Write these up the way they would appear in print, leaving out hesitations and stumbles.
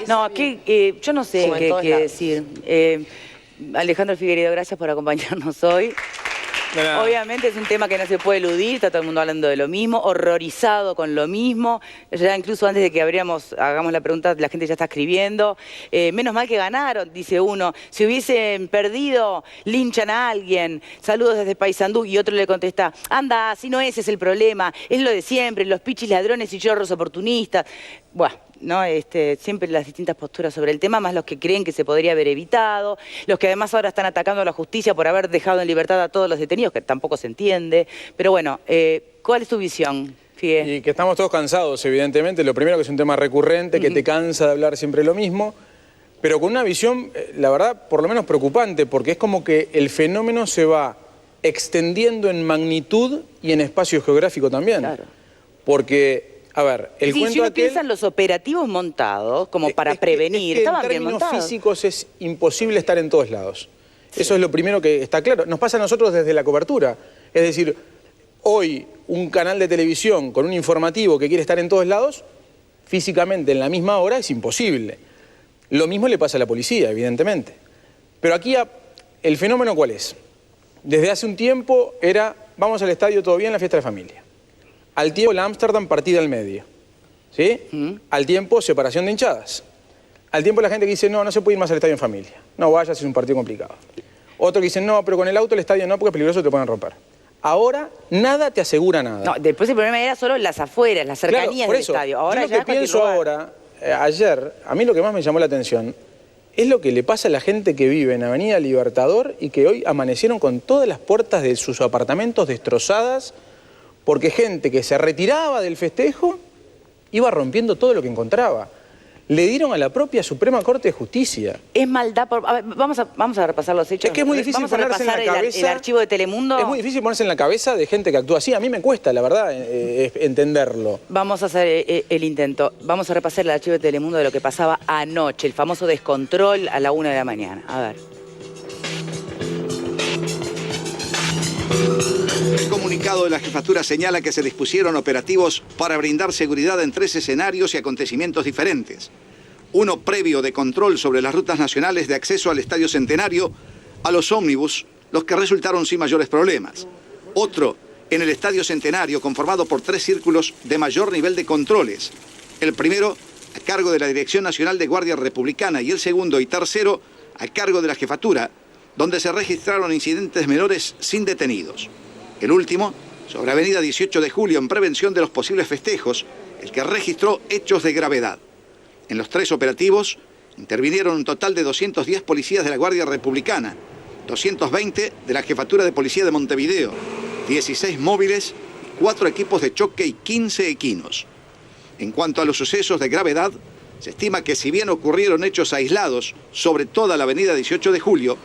No, yo no sé qué decir. Alejandro Figueiredo, gracias por acompañarnos hoy. Obviamente es un tema que no se puede eludir, está todo el mundo hablando de lo mismo, horrorizado con lo mismo. Ya incluso antes de que hagamos la pregunta, la gente ya está escribiendo. Menos mal que ganaron, dice uno. Si hubiesen perdido, linchan a alguien. Saludos desde Paysandú. Y otro le contesta, anda, si no ese es el problema, es lo de siempre, los pichis ladrones y chorros oportunistas. Bueno, ¿no? Siempre las distintas posturas sobre el tema, más los que creen que se podría haber evitado, los que además ahora están atacando a la justicia por haber dejado en libertad a todos los detenidos, que tampoco se entiende. Pero bueno, ¿cuál es tu visión, Figue? Y que estamos todos cansados, evidentemente. Lo primero que es un tema recurrente, que te cansa de hablar siempre lo mismo, pero con una visión, la verdad, por lo menos preocupante, porque es como que el fenómeno se va extendiendo en magnitud y en espacio geográfico también. Claro. Porque... A ver, el cuento si uno aquel... piensa en los operativos montados, como para prevenir, estaban bien montados. En términos físicos es imposible estar en todos lados. Sí. Eso es lo primero que está claro. Nos pasa a nosotros desde la cobertura. Es decir, hoy un canal de televisión con un informativo que quiere estar en todos lados, físicamente en la misma hora es imposible. Lo mismo le pasa a la policía, evidentemente. Pero aquí el fenómeno ¿cuál es? Desde hace un tiempo era, vamos al estadio todo bien, la fiesta de familia. Al tiempo, la Ámsterdam partida al medio. ¿Sí? Al tiempo, separación de hinchadas. Al tiempo, la gente que dice, no, no se puede ir más al estadio en familia. No vayas, es un partido complicado. Otro que dice, no, pero con el auto el estadio no, porque es peligroso, te pueden romper. Ahora, nada te asegura nada. No, después el problema era solo las afueras, las cercanías del estadio. Ahora yo lo que pienso ahora, ayer, a mí lo que más me llamó la atención es lo que le pasa a la gente que vive en Avenida Libertador y que hoy amanecieron con todas las puertas de sus apartamentos destrozadas, porque gente que se retiraba del festejo iba rompiendo todo lo que encontraba. Le dieron a la propia Suprema Corte de Justicia. Es maldad por... A ver, vamos a repasar los hechos. Es que es muy difícil ponerse en la cabeza... el archivo de Telemundo. Es muy difícil ponerse en la cabeza de gente que actúa así. A mí me cuesta, la verdad, entenderlo. Vamos a hacer el intento. Vamos a repasar el archivo de Telemundo de lo que pasaba anoche. El famoso descontrol a la 1 de la mañana. A ver. El comunicado de la jefatura señala que se dispusieron operativos para brindar seguridad en 3 escenarios y acontecimientos diferentes. Uno previo de control sobre las rutas nacionales de acceso al Estadio Centenario, a los ómnibus, los que resultaron sin mayores problemas. Otro en el Estadio Centenario, conformado por 3 círculos de mayor nivel de controles. El primero a cargo de la Dirección Nacional de Guardia Republicana y el segundo y tercero a cargo de la jefatura, donde se registraron incidentes menores sin detenidos. El último, sobre Avenida 18 de Julio, en prevención de los posibles festejos, el que registró hechos de gravedad. En los 3 operativos intervinieron un total de 210 policías de la Guardia Republicana, 220 de la Jefatura de Policía de Montevideo, 16 móviles, 4 equipos de choque y 15 equinos. En cuanto a los sucesos de gravedad, se estima que si bien ocurrieron hechos aislados sobre toda la Avenida 18 de Julio,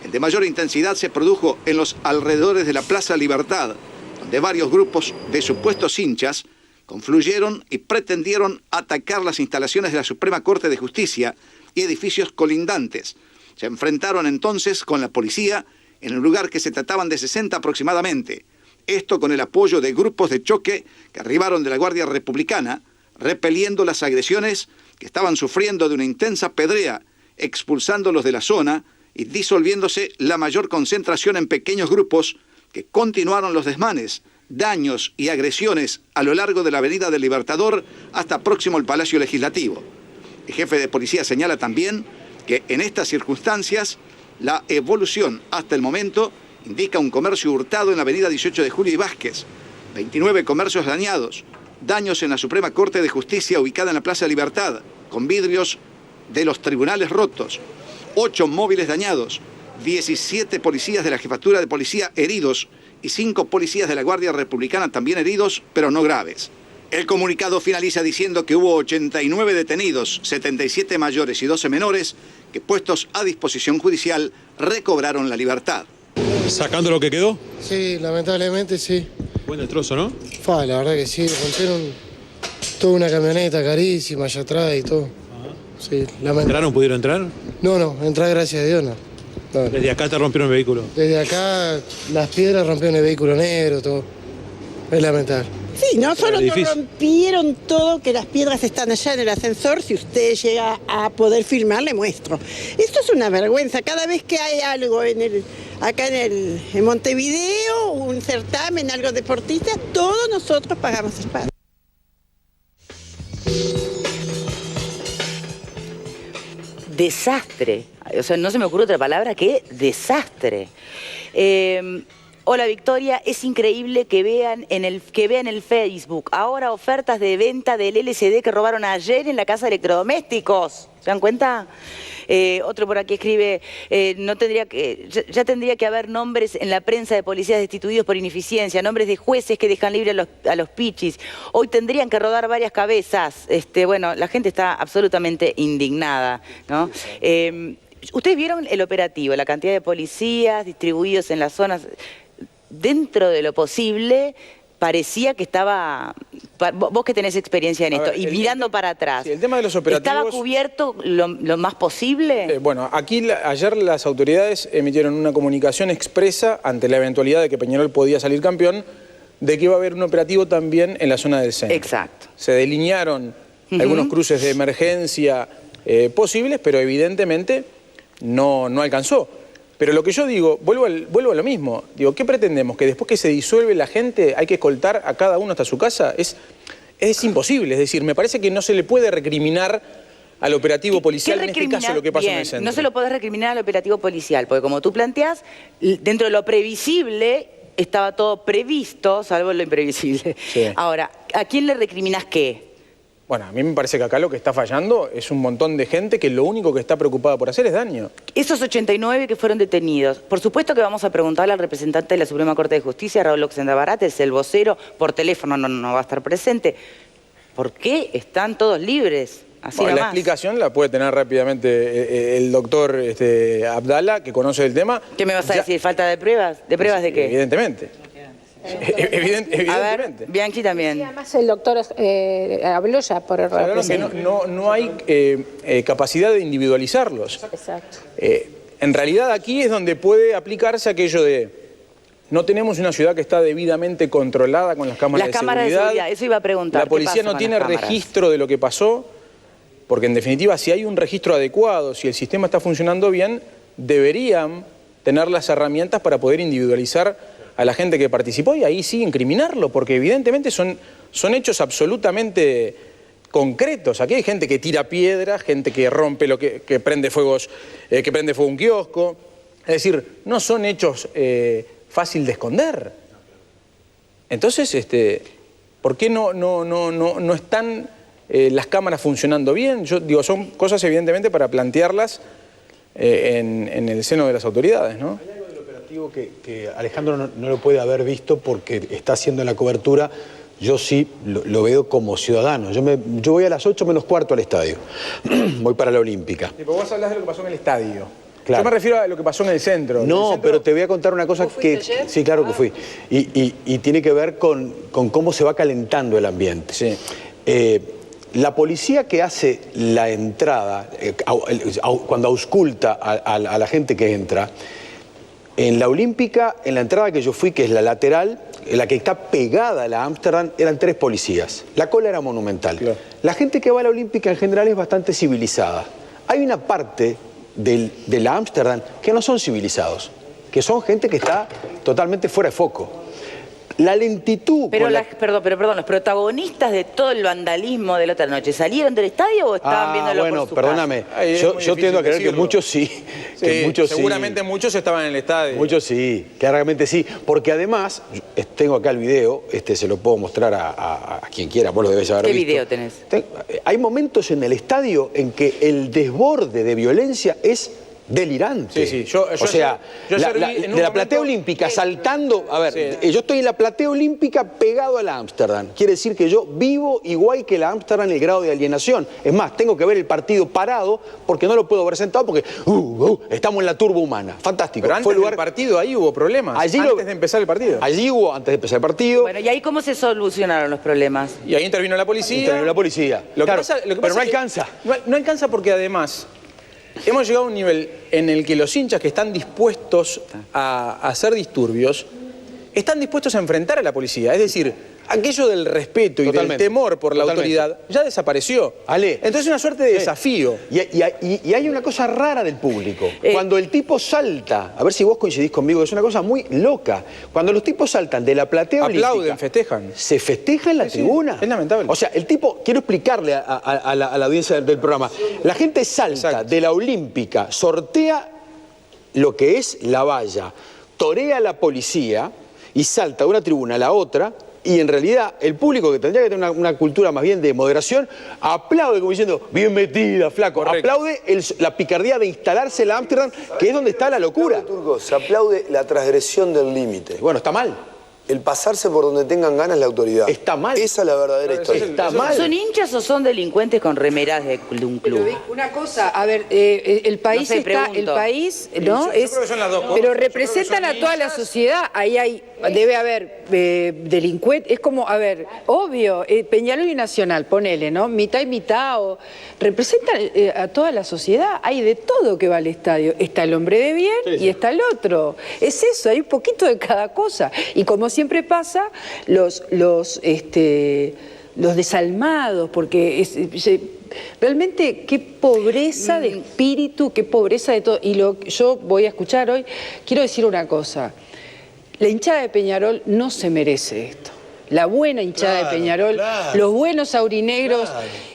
el de mayor intensidad se produjo en los alrededores de la Plaza Libertad, donde varios grupos de supuestos hinchas confluyeron y pretendieron atacar las instalaciones de la Suprema Corte de Justicia y edificios colindantes. Se enfrentaron entonces con la policía en un lugar que se trataban de 60 aproximadamente. Esto con el apoyo de grupos de choque que arribaron de la Guardia Republicana, repeliendo las agresiones que estaban sufriendo de una intensa pedrea, expulsándolos de la zona y disolviéndose la mayor concentración en pequeños grupos que continuaron los desmanes, daños y agresiones a lo largo de la Avenida del Libertador hasta próximo al Palacio Legislativo. El jefe de policía señala también que en estas circunstancias la evolución hasta el momento indica un comercio hurtado en la Avenida 18 de Julio y Vázquez, 29 comercios dañados, daños en la Suprema Corte de Justicia ubicada en la Plaza Libertad, con vidrios de los tribunales rotos, 8 móviles dañados, 17 policías de la Jefatura de Policía heridos y 5 policías de la Guardia Republicana también heridos, pero no graves. El comunicado finaliza diciendo que hubo 89 detenidos, 77 mayores y 12 menores, que puestos a disposición judicial recobraron la libertad. ¿Sacando lo que quedó? Sí, lamentablemente sí. Buen destrozo, ¿no? La verdad que sí, rompieron toda una camioneta carísima allá atrás y todo. Sí, ¿Entraron? ¿Pudieron entrar? No, entrar gracias a Dios no. Desde acá te rompieron el vehículo. Desde acá las piedras rompieron el vehículo negro, todo. Es lamentable. Sí, no solo nos rompieron todo, que las piedras están allá en el ascensor, si usted llega a poder filmar, le muestro. Esto es una vergüenza, cada vez que hay algo acá en Montevideo, un certamen, algo deportista, todos nosotros pagamos el pago. Desastre. O sea, no se me ocurre otra palabra que desastre. Hola Victoria, es increíble que vean en el Facebook ahora ofertas de venta del LCD que robaron ayer en la casa de electrodomésticos. ¿Se dan cuenta? Otro por aquí escribe, ya tendría que haber nombres en la prensa de policías destituidos por ineficiencia, nombres de jueces que dejan libre a los pichis. Hoy tendrían que rodar varias cabezas. Bueno, la gente está absolutamente indignada, ¿no? Ustedes vieron el operativo, la cantidad de policías distribuidos en las zonas. Dentro de lo posible, parecía que estaba... Vos que tenés experiencia en esto, y mirando para atrás, sí, el tema de los operativos, ¿estaba cubierto lo más posible? Bueno, aquí ayer las autoridades emitieron una comunicación expresa ante la eventualidad de que Peñarol podía salir campeón, de que iba a haber un operativo también en la zona del centro. Exacto. Se delinearon algunos cruces de emergencia posibles, pero evidentemente no alcanzó. Pero lo que yo digo, vuelvo a lo mismo, digo, ¿qué pretendemos? ¿Que después que se disuelve la gente hay que escoltar a cada uno hasta su casa? Es imposible, es decir, me parece que no se le puede recriminar al operativo policial en este caso lo que pasó en el centro. No se lo podés recriminar al operativo policial, porque como tú planteás, dentro de lo previsible estaba todo previsto, salvo lo imprevisible. Sí. Ahora, ¿a quién le recriminás qué? Bueno, a mí me parece que acá lo que está fallando es un montón de gente que lo único que está preocupada por hacer es daño. Esos 89 que fueron detenidos, por supuesto que vamos a preguntarle al representante de la Suprema Corte de Justicia, Raúl Oxendabarat, es el vocero, por teléfono no va a estar presente. ¿Por qué están todos libres? Así bueno, la explicación la puede tener rápidamente el doctor Abdala, que conoce el tema. ¿Qué me vas a decir? ¿Falta de pruebas? ¿De pruebas de qué? Evidentemente. Evidentemente. A ver, Bianchi también. Y además el doctor habló ya por el representante. No hay capacidad de individualizarlos. Exacto. En realidad aquí es donde puede aplicarse aquello de no tenemos una ciudad que está debidamente controlada con las cámaras de seguridad. Eso iba a preguntar. La policía no tiene registro de lo que pasó, porque en definitiva si hay un registro adecuado, si el sistema está funcionando bien, deberían tener las herramientas para poder individualizar a la gente que participó y ahí sí incriminarlo, porque evidentemente son hechos absolutamente concretos. Aquí hay gente que tira piedras, gente que rompe que prende fuego un kiosco. Es decir, no son hechos fácil de esconder. Entonces, ¿por qué no están las cámaras funcionando bien? Yo digo, son cosas evidentemente para plantearlas en el seno de las autoridades, ¿no? Que Alejandro no lo puede haber visto porque está haciendo la cobertura. Yo sí lo veo como ciudadano. Yo voy a las 8 menos cuarto al estadio. Voy para la Olímpica. Pero vos hablas de lo que pasó en el estadio. Claro. Yo me refiero a lo que pasó en el centro. No, pero te voy a contar una cosa que... Sí, claro que fui. Y tiene que ver con cómo se va calentando el ambiente. Sí. La policía que hace la entrada, cuando ausculta a la gente que entra, en la Olímpica, en la entrada que yo fui, que es la lateral, la que está pegada a la Ámsterdam, eran 3 policías. La cola era monumental. Claro. La gente que va a la Olímpica en general es bastante civilizada. Hay una parte de la Ámsterdam que no son civilizados, que son gente que está totalmente fuera de foco. La lentitud... Pero perdón, los protagonistas de todo el vandalismo de la otra noche, ¿salieron del estadio o estaban viéndolo por su perdóname, yo tiendo a creer que muchos sí. Seguramente muchos estaban en el estadio. Muchos sí, claramente sí. Porque además, tengo acá el video, se lo puedo mostrar a quien quiera, vos lo debes haber visto. ¿Qué video tenés? Hay momentos en el estadio en que el desborde de violencia es delirante. Sí, de la platea olímpica saltando... A ver, yo estoy en la platea olímpica pegado a la Ámsterdam. Quiere decir que yo vivo igual que la Ámsterdam en el grado de alienación. Es más, tengo que ver el partido parado porque no lo puedo ver sentado porque estamos en la turba humana. Fantástico. Pero antes del partido ahí hubo problemas. Antes de empezar el partido. Allí hubo, antes de empezar el partido. Bueno, ¿y ahí cómo se solucionaron los problemas? Y ahí intervino la policía. Lo que pasa pero no alcanza. No alcanza porque además... Hemos llegado a un nivel en el que los hinchas que están dispuestos a hacer disturbios están dispuestos a enfrentar a la policía. Es decir, aquello del respeto y del temor por la autoridad ya desapareció. Entonces es una suerte de desafío. Y hay una cosa rara del público. Cuando el tipo salta, a ver si vos coincidís conmigo, es una cosa muy loca. Cuando los tipos saltan de la platea olímpica, aplauden, festejan. Se festeja en la tribuna. Es lamentable. O sea, el tipo, quiero explicarle a la audiencia del programa, la gente salta de la olímpica, sortea lo que es la valla, torea a la policía y salta de una tribuna a la otra, y en realidad el público, que tendría que tener una cultura más bien de moderación, aplaude como diciendo, bien metida, flaco. Correcto. Aplaude la picardía de instalarse en la Ámsterdam, que es donde está la locura. Turco, se aplaude la transgresión del límite. Bueno, está mal. El pasarse por donde tengan ganas la autoridad. Está mal. Esa es la verdadera historia. Está mal. ¿Son hinchas o son delincuentes con remeras de un club? Pero una cosa, a ver, el país no sé, está, el país, ¿no? Yo creo que son las dos cosas. Pero representan a toda la sociedad. Ahí debe haber delincuentes. Es como, a ver, obvio, Peñarol y Nacional, ponele, ¿no? Mitad y mitad, o representan a toda la sociedad. Hay de todo que va al estadio. Está el hombre de bien y está el otro. Es eso, hay un poquito de cada cosa. Y como siempre pasa, los desalmados, porque realmente qué pobreza de espíritu, qué pobreza de todo. Y yo voy a escuchar hoy, quiero decir una cosa, la hinchada de Peñarol no se merece esto. La buena hinchada de Peñarol, los buenos aurinegros,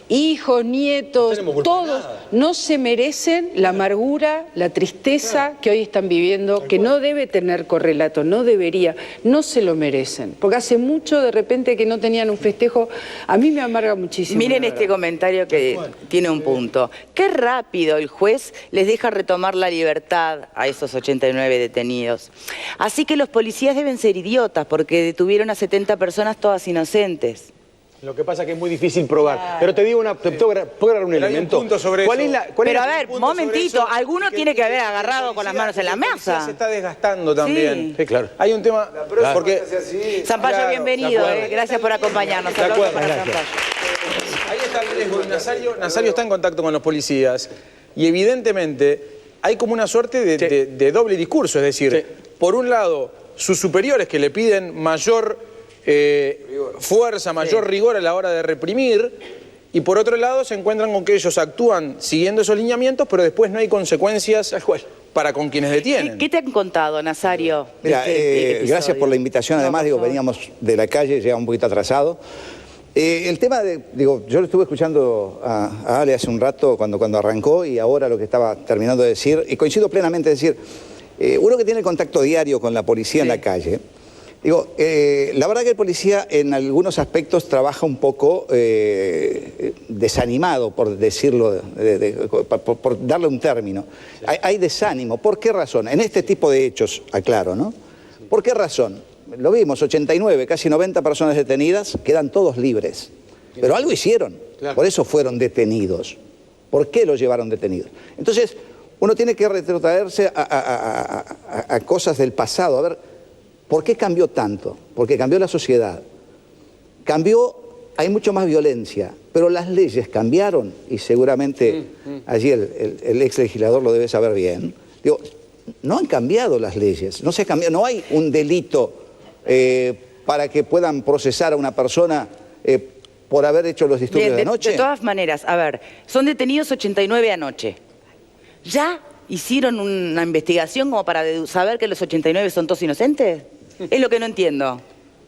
hijos, nietos, todos no se merecen la amargura, la tristeza que hoy están viviendo, que no debe tener correlato, no debería, no se lo merecen. Porque hace mucho de repente que no tenían un festejo, a mí me amarga muchísimo. Miren este comentario que tiene un punto. Qué rápido el juez les deja retomar la libertad a esos 89 detenidos. Así que los policías deben ser idiotas porque detuvieron a 70 personas todas inocentes. Lo que pasa es que es muy difícil probar. Pero te digo ¿puedo agarrar un elemento? Punto sobre ¿Cuál eso. es la, Pero a ver, momentito, alguno tiene que haber agarrado con las manos en la mesa. Se está desgastando también. Sí, claro. Hay un tema, porque Zampayo, bienvenido, gracias por acompañarnos. De acuerdo, Para gracias. Zampayo. Ahí está el riesgo. Nazario está en contacto con los policías y evidentemente hay como una suerte de doble discurso. Es decir, por un lado, sus superiores que le piden mayor fuerza, mayor rigor a la hora de reprimir, y por otro lado se encuentran con que ellos actúan siguiendo esos lineamientos, pero después no hay consecuencias para con quienes detienen. ¿Qué te han contado, Nazario? Mira, gracias por la invitación. Además, veníamos de la calle, llegamos un poquito atrasado. El tema yo lo estuve escuchando a Ale hace un rato cuando arrancó, y ahora lo que estaba terminando de decir, y coincido plenamente, es decir, uno que tiene contacto diario con la policía en la calle, la verdad que el policía en algunos aspectos trabaja un poco desanimado, por decirlo, por darle un término. Hay desánimo. ¿Por qué razón? En este tipo de hechos, aclaro, ¿no? ¿Por qué razón? Lo vimos, 89, casi 90 personas detenidas, quedan todos libres. Pero algo hicieron, por eso fueron detenidos. ¿Por qué los llevaron detenidos? Entonces, uno tiene que retrotraerse a cosas del pasado, a ver, ¿por qué cambió tanto? Porque cambió la sociedad. Hay mucho más violencia, pero las leyes cambiaron, y seguramente allí el ex legislador lo debe saber bien. No han cambiado las leyes, no se ha cambiado, no hay un delito para que puedan procesar a una persona por haber hecho los disturbios de anoche. De todas maneras, a ver, son detenidos 89 anoche. ¿Ya hicieron una investigación como para saber que los 89 son todos inocentes? Es lo que no entiendo.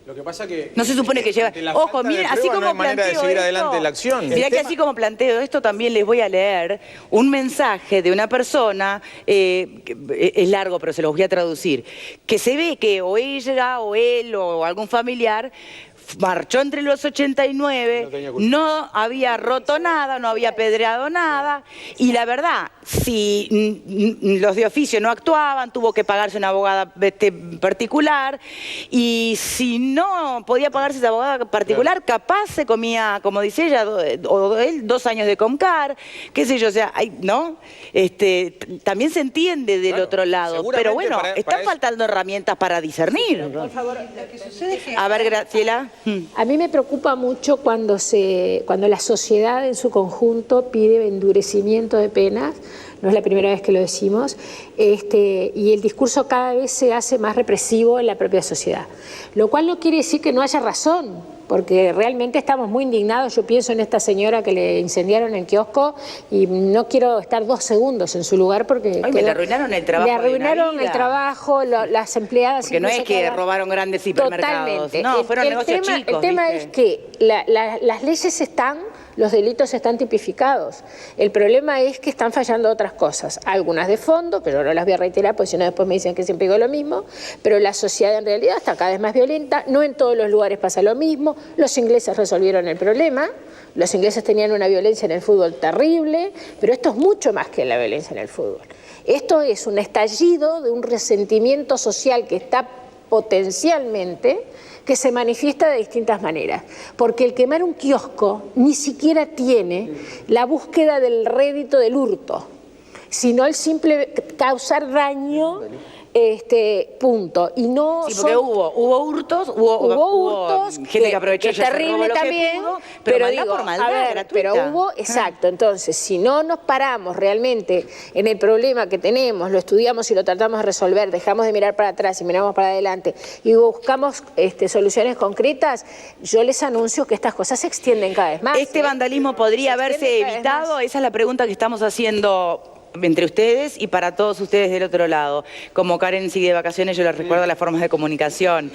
Lo que pasa que no se supone que lleva. Ojo, miren, así como no hay manera de seguir adelante la acción. Mirá que así como planteo esto, también les voy a leer un mensaje de una persona, es largo, pero se los voy a traducir, que se ve que o ella o él o algún familiar marchó entre los 89, no había roto nada, no había apedreado nada, y la verdad, si los de oficio no actuaban, tuvo que pagarse una abogada particular, y si no podía pagarse esa abogada particular, capaz se comía, como dice ella, o él, 2 años de Comcar, qué sé yo, o sea, ¿no? También se entiende del otro lado, pero bueno, están faltando herramientas para discernir. Por favor, lo que sucede es que... A ver, Graciela. A mí me preocupa mucho cuando la sociedad en su conjunto pide endurecimiento de penas, no es la primera vez que lo decimos, y el discurso cada vez se hace más represivo en la propia sociedad. Lo cual no quiere decir que no haya razón porque realmente estamos muy indignados. Yo pienso en esta señora que le incendiaron el kiosco y no quiero estar 2 segundos en su lugar porque... Ay, le arruinaron el trabajo. Le arruinaron el trabajo, las empleadas... Porque no es que robaron grandes hipermercados. Totalmente. No, fueron negocios chicos. El tema es que las leyes están... Los delitos están tipificados. El problema es que están fallando otras cosas, algunas de fondo, pero no las voy a reiterar porque si no después me dicen que siempre digo lo mismo, pero la sociedad en realidad está cada vez más violenta, no en todos los lugares pasa lo mismo, los ingleses resolvieron el problema, los ingleses tenían una violencia en el fútbol terrible, pero esto es mucho más que la violencia en el fútbol. Esto es un estallido de un resentimiento social que está potencialmente, que se manifiesta de distintas maneras, porque el quemar un kiosco ni siquiera tiene la búsqueda del rédito del hurto, sino el simple causar daño, punto. Y no sí, porque hubo hurtos, hubo gente que aprovechó, que es terrible también, pero digo, por maldad, a ver, gratuita. pero hubo, exacto. Entonces, si no nos paramos realmente en el problema que tenemos, lo estudiamos y lo tratamos de resolver, dejamos de mirar para atrás y miramos para adelante y buscamos soluciones concretas, yo les anuncio que estas cosas se extienden cada vez más. ¿Este vandalismo podría haberse evitado? Esa es la pregunta que estamos haciendo entre ustedes y para todos ustedes del otro lado. Como Karen sigue de vacaciones, yo les recuerdo las formas de comunicación.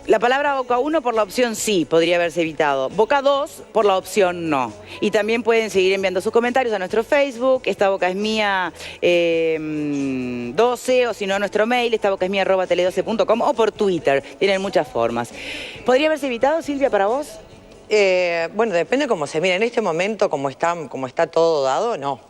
La palabra Boca 1 por la opción sí, podría haberse evitado. Boca 2 por la opción no. Y también pueden seguir enviando sus comentarios a nuestro Facebook, Esta Boca es Mía 12, o si no a nuestro mail, estabocaesmia@tele12.com, o por Twitter. Tienen muchas formas. ¿Podría haberse evitado, Silvia, para vos? Bueno, depende cómo se mira. En este momento, como está todo dado, no.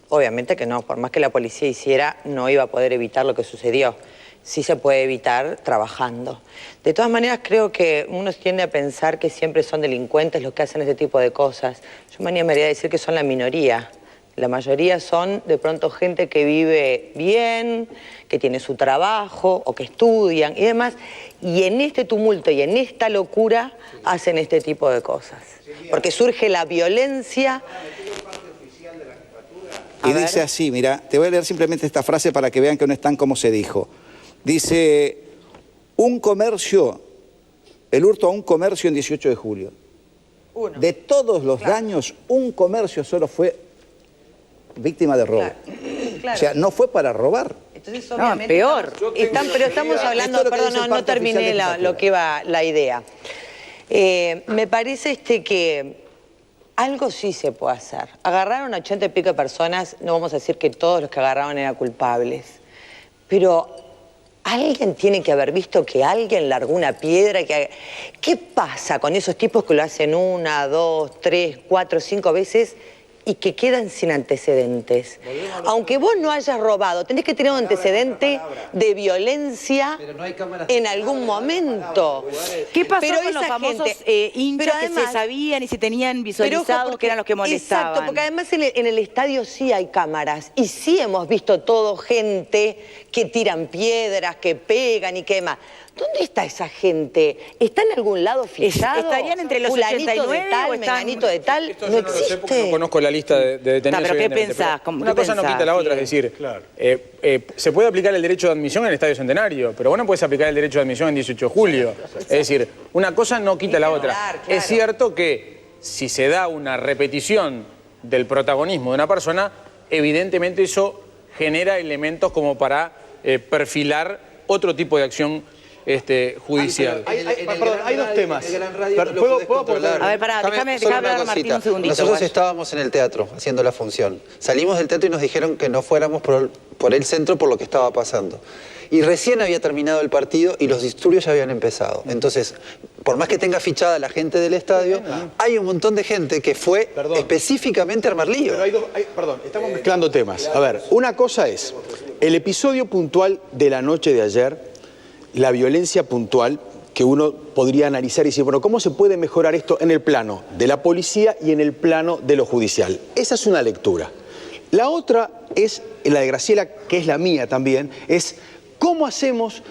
Obviamente que no. Por más que la policía hiciera, no iba a poder evitar lo que sucedió. Sí se puede evitar trabajando. De todas maneras, creo que uno tiende a pensar que siempre son delincuentes los que hacen ese tipo de cosas. Yo me animaría a decir que son la minoría. La mayoría son, de pronto, gente que vive bien, que tiene su trabajo, o que estudian y demás. Y en este tumulto y en esta locura hacen este tipo de cosas. Porque surge la violencia. Y dice así, mira, te voy a leer simplemente esta frase para que vean que no es tan como se dijo. Dice, el hurto a un comercio en 18 de julio. De todos los daños, un comercio solo fue víctima de robo. O sea, no fue para robar. Entonces, obviamente, peor. Pero estamos hablando, perdón, no terminé lo que iba la idea. Me parece que algo sí se puede hacer. Agarraron a 80 y pico de personas, no vamos a decir que todos los que agarraron eran culpables, pero alguien tiene que haber visto que alguien largó una piedra. ¿Qué pasa con esos tipos que lo hacen 1, 2, 3, 4, 5 veces y que quedan sin antecedentes? Aunque vos no hayas robado, tenés que tener un antecedente de violencia en algún momento. ¿Qué pasó con los famosos hinchas que se sabían y se tenían visualizados que eran los que molestaban? Exacto, porque además en el estadio sí hay cámaras y sí hemos visto todo gente que tiran piedras, que pegan y queman. ¿Dónde está esa gente? ¿Está en algún lado fichado? ¿Estarían entre los fulanito 89 de tal, o están... menganito de tal? No existe. No conozco la lista de detenidos. No, pero ¿qué pensás? Una cosa no quita la otra, es decir, se puede aplicar el derecho de admisión en el Estadio Centenario, pero vos no puedes aplicar el derecho de admisión en 18 de julio. Es decir, una cosa no quita la otra. Claro. Es cierto que si se da una repetición del protagonismo de una persona, evidentemente eso genera elementos como para perfilar otro tipo de acción judicial. Hay dos temas. A ver, pará, déjame hablar a Martín un segundito. Nosotros estábamos en el teatro haciendo la función. Salimos del teatro y nos dijeron que no fuéramos por el centro por lo que estaba pasando. Y recién había terminado el partido y los disturbios ya habían empezado. Entonces, por más que tenga fichada la gente del estadio, hay un montón de gente que fue específicamente a armar lío. Pero estamos mezclando temas. A ver, una cosa es el episodio puntual de la noche de ayer, la violencia puntual que uno podría analizar y decir, bueno, ¿cómo se puede mejorar esto en el plano de la policía y en el plano de lo judicial? Esa es una lectura. La otra es la de Graciela, que es la mía también, es cómo hacemos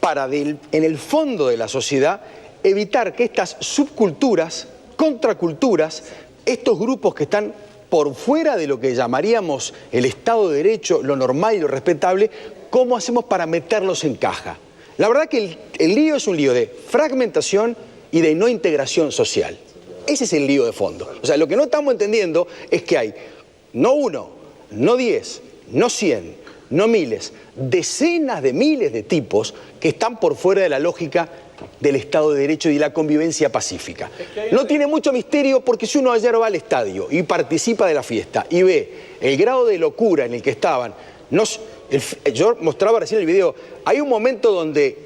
para, en el fondo de la sociedad, evitar que estas subculturas, contraculturas, estos grupos que están por fuera de lo que llamaríamos el Estado de Derecho, lo normal y lo respetable, ¿cómo hacemos para meterlos en caja? La verdad que el lío es un lío de fragmentación y de no integración social. Ese es el lío de fondo. O sea, lo que no estamos entendiendo es que hay no 1, no 10, no 100, no miles, decenas de miles de tipos que están por fuera de la lógica del Estado de Derecho y la convivencia pacífica. No tiene mucho misterio porque si uno ayer va al estadio y participa de la fiesta y ve el grado de locura en el que estaban, yo mostraba recién el video, hay un momento donde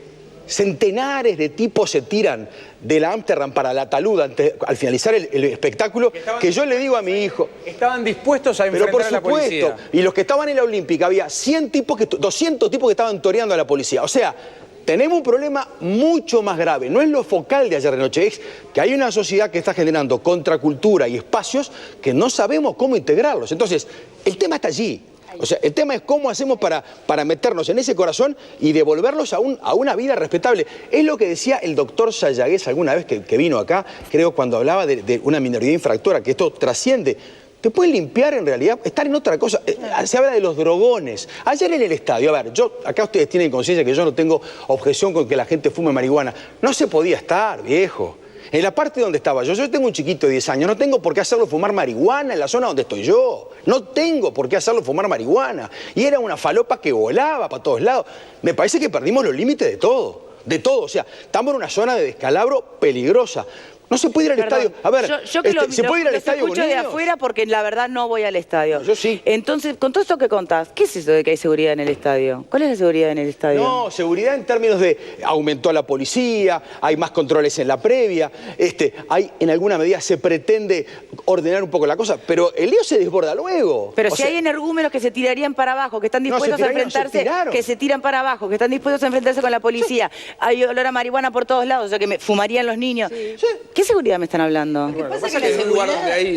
centenares de tipos se tiran de la Ámsterdam para la Talud al finalizar el espectáculo, que yo le digo a mi hijo... Estaban dispuestos a enfrentar a la policía. Y los que estaban en la Olímpica, había 200 tipos que estaban toreando a la policía. O sea, tenemos un problema mucho más grave. No es lo focal de ayer de noche, es que hay una sociedad que está generando contracultura y espacios que no sabemos cómo integrarlos. Entonces, el tema está allí. O sea, el tema es cómo hacemos para meternos en ese corazón y devolverlos a una vida respetable. Es lo que decía el doctor Sayagués alguna vez que vino acá, creo, cuando hablaba de una minoría infractora, que esto trasciende. Te pueden limpiar en realidad, estar en otra cosa. Se habla de los drogones. Ayer en el estadio, a ver, acá ustedes tienen conciencia que yo no tengo objeción con que la gente fume marihuana. No se podía estar, viejo. En la parte donde estaba yo tengo un chiquito de 10 años, no tengo por qué hacerlo fumar marihuana en la zona donde estoy yo. No tengo por qué hacerlo fumar marihuana. Y era una falopa que volaba para todos lados. Me parece que perdimos los límites de todo. De todo. O sea, estamos en una zona de descalabro peligrosa. No se puede ir al estadio. A ver, ¿se puede ir al estadio con niños? Escucho de afuera porque la verdad no voy al estadio. Yo sí. Entonces, con todo esto que contás, ¿qué es eso de que hay seguridad en el estadio? ¿Cuál es la seguridad en el estadio? No, seguridad en términos de aumentó la policía, hay más controles en la previa, en alguna medida se pretende ordenar un poco la cosa, pero el lío se desborda luego. Pero si hay energúmenos que se tirarían para abajo, que están dispuestos a enfrentarse, que se tiran para abajo, que están dispuestos a enfrentarse con la policía, hay olor a marihuana por todos lados, o sea que fumarían los niños. Sí. ¿Qué seguridad me están hablando? Bueno, lo que pasa es que en un lugar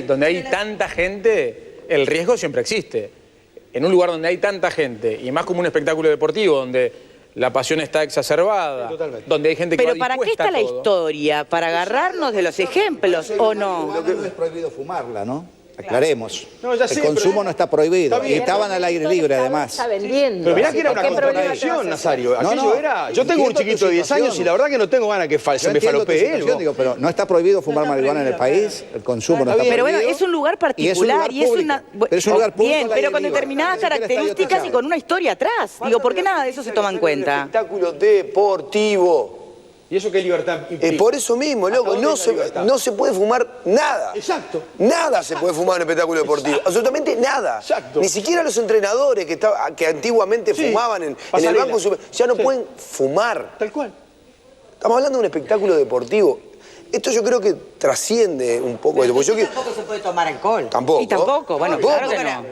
donde hay tanta gente, el riesgo siempre existe. En un lugar donde hay tanta gente, y más como un espectáculo deportivo, donde la pasión está exacerbada, donde hay gente que va dispuesta a todo. Pero ¿para qué está la historia? ¿Para agarrarnos de los ejemplos o no? No es prohibido fumarla, ¿no? Aclaremos. No, ya sé, el consumo no está prohibido. Y estaban al aire libre, además. Está vendiendo. Pero mirá que era una contradicción, Nazario. Yo tengo un chiquito de 10 años y la verdad que no tengo ganas que se me falopee él. Pero no está prohibido fumar marihuana en el país, el consumo no está prohibido. Pero bueno, es un lugar particular y es una... Es un lugar público. Bien, pero con determinadas características y con una historia atrás. Digo, ¿por qué nada de eso se toma en cuenta? Espectáculo deportivo. ¿Y eso qué libertad implica? Por eso mismo, loco, no se puede fumar nada. Exacto. Nada se puede fumar en un espectáculo deportivo. Absolutamente nada. Exacto. Ni siquiera los entrenadores que antiguamente fumaban en el banco, ya no pueden fumar. Tal cual. Estamos hablando de un espectáculo deportivo. Esto yo creo que trasciende un poco. Pero tampoco se puede tomar alcohol. Tampoco. Y tampoco, bueno, claro que no.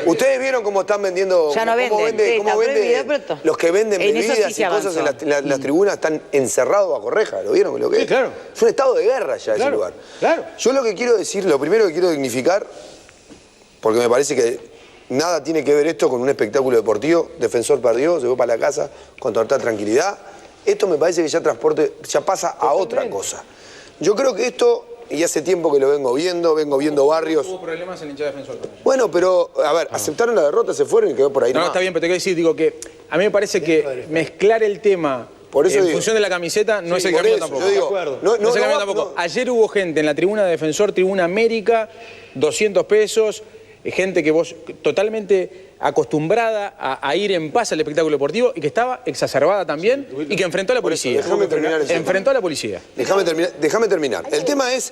Ustedes vieron cómo están vendiendo... Ya no venden. Cómo venden los que venden bebidas y cosas en las tribunas están encerrados bajo reja. ¿Lo vieron? ¿Lo que sí, claro. Es un estado de guerra ya ese lugar. Claro. Yo lo que quiero decir, lo primero que quiero dignificar, porque me parece que nada tiene que ver esto con un espectáculo deportivo. Defensor perdió, se fue para la casa con total tranquilidad. Esto me parece que ya pasa a otra cosa. Yo creo que esto, y hace tiempo que lo vengo viendo barrios... Hubo problemas en la hinchada Defensor también. Bueno, pero, a ver, aceptaron la derrota, se fueron y quedó por ahí. No, está bien, pero te quiero decir, digo que a mí me parece que mezclar el tema en función de la camiseta no es el camino tampoco. Yo digo, no es el camino tampoco. Ayer hubo gente en la tribuna de Defensor, Tribuna América, 200 pesos, gente que vos totalmente acostumbrada a ir en paz al espectáculo deportivo y que estaba exacerbada también y que enfrentó a la policía. Déjame terminar eso. Enfrentó a la policía. Déjame terminar. El tema es,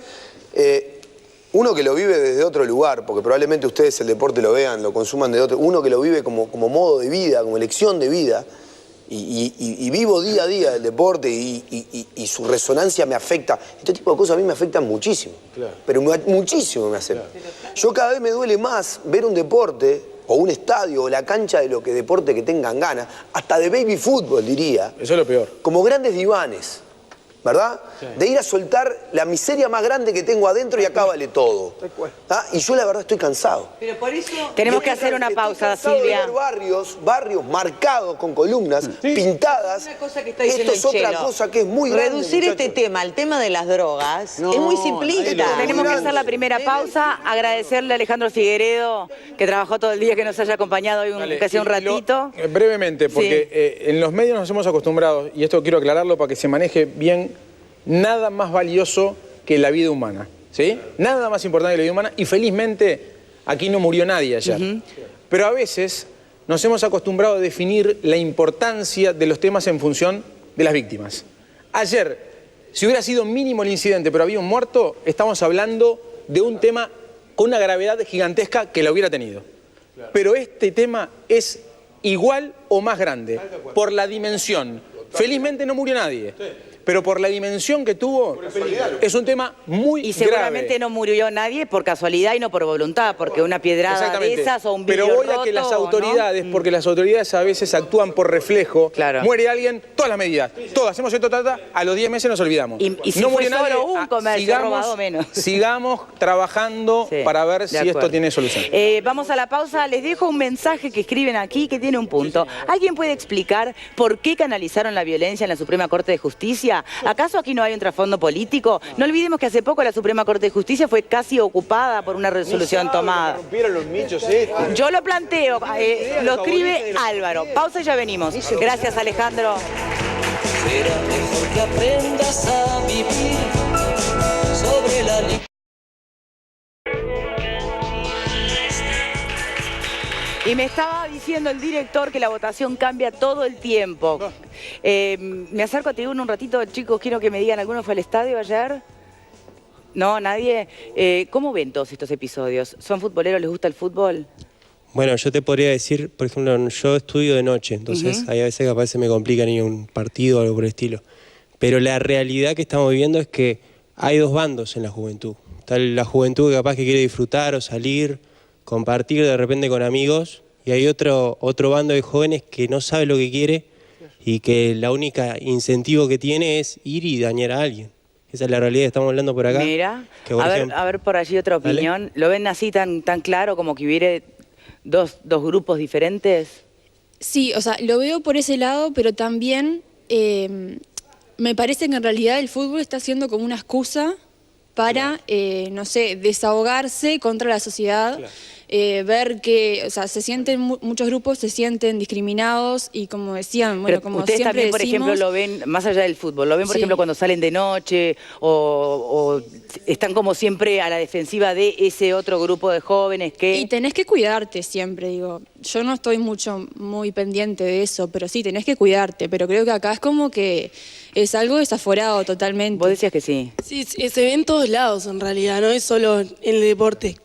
uno que lo vive desde otro lugar, porque probablemente ustedes el deporte lo vean, lo consuman de otro, uno que lo vive como modo de vida, como elección de vida, y vivo día a día el deporte y su resonancia me afecta. Este tipo de cosas a mí me afectan muchísimo. Claro. Pero muchísimo me afectan. Claro. Yo cada vez me duele más ver un deporte o un estadio o la cancha de lo que deporte que tengan ganas, hasta de baby fútbol diría. Eso es lo peor. Como grandes divanes. ¿verdad? Sí. De ir a soltar la miseria más grande que tengo adentro y acá vale todo. ¿Ah? Y yo la verdad estoy cansado. Pero por eso tenemos que hacer una pausa, Silvia. De ver barrios marcados con columnas pintadas. Una cosa que está esto es otra cosa que es muy grande. Reducir este tema al tema de las drogas es muy simplista. Tenemos que hacer la primera pausa, agradecerle a Alejandro Figueredo que trabajó todo el día, que nos haya acompañado hoy aunque sea un ratito. Brevemente, porque en los medios nos hemos acostumbrado, y esto quiero aclararlo para que se maneje bien, nada más valioso que la vida humana, ¿sí? Nada más importante que la vida humana, y felizmente aquí no murió nadie ayer. Pero a veces nos hemos acostumbrado a definir la importancia de los temas en función de las víctimas. Ayer, si hubiera sido mínimo el incidente, pero había un muerto, estamos hablando de un tema con una gravedad gigantesca que la hubiera tenido. Pero este tema es igual o más grande, por la dimensión. Felizmente no murió nadie. Pero por la dimensión que tuvo, es un tema muy grave. Y seguramente no murió nadie por casualidad y no por voluntad, porque una piedrada de esas o un vidrio roto... Pero voy a que las autoridades, porque las autoridades a veces actúan por reflejo, muere alguien, todas las medidas, todas, hacemos esto, a los 10 meses nos olvidamos. Y si no murió nadie, un comercio robado menos. Sigamos trabajando para ver si esto tiene solución. Vamos a la pausa, les dejo un mensaje que escriben aquí que tiene un punto. ¿Alguien puede explicar por qué canalizaron la violencia en la Suprema Corte de Justicia? ¿Acaso aquí no hay un trasfondo político? No olvidemos que hace poco la Suprema Corte de Justicia fue casi ocupada por una resolución tomada. Yo lo planteo, lo escribe Álvaro. Pausa y ya venimos. Gracias, Alejandro. Será mejor que aprendas a vivir sobre la Y me estaba diciendo el director que la votación cambia todo el tiempo. Me acerco a tribuna un ratito, chicos, quiero que me digan, ¿alguno fue al estadio ayer? ¿No? ¿Nadie? ¿Cómo ven todos estos episodios? ¿Son futboleros? ¿Les gusta el fútbol? Bueno, yo te podría decir, por ejemplo, yo estudio de noche, entonces hay a veces que capaz se me complica ir a un partido o algo por el estilo. Pero la realidad que estamos viviendo es que hay dos bandos en la juventud. Está la juventud que capaz que quiere disfrutar o salir, compartir de repente con amigos, y hay otro bando de jóvenes que no sabe lo que quiere y que la única incentivo que tiene es ir y dañar a alguien. Esa es la realidad que estamos hablando por acá. Mira, a ver por allí otra opinión. ¿Lo ven así tan claro como que hubiera dos grupos diferentes? Sí, o sea, lo veo por ese lado, pero también me parece que en realidad el fútbol está siendo como una excusa para, no sé, desahogarse contra la sociedad. Ver que, o sea, muchos grupos se sienten discriminados y como decían, bueno, como ustedes siempre también, por ejemplo, lo ven, más allá del fútbol, lo ven, por ejemplo, cuando salen de noche o están como siempre a la defensiva de ese otro grupo de jóvenes que... Y tenés que cuidarte siempre, digo. Yo no estoy muy pendiente de eso, pero sí, tenés que cuidarte. Pero creo que acá es como que es algo desaforado totalmente. ¿Vos decías que sí? Sí, se ve en todos lados en realidad, no es solo en el deporte.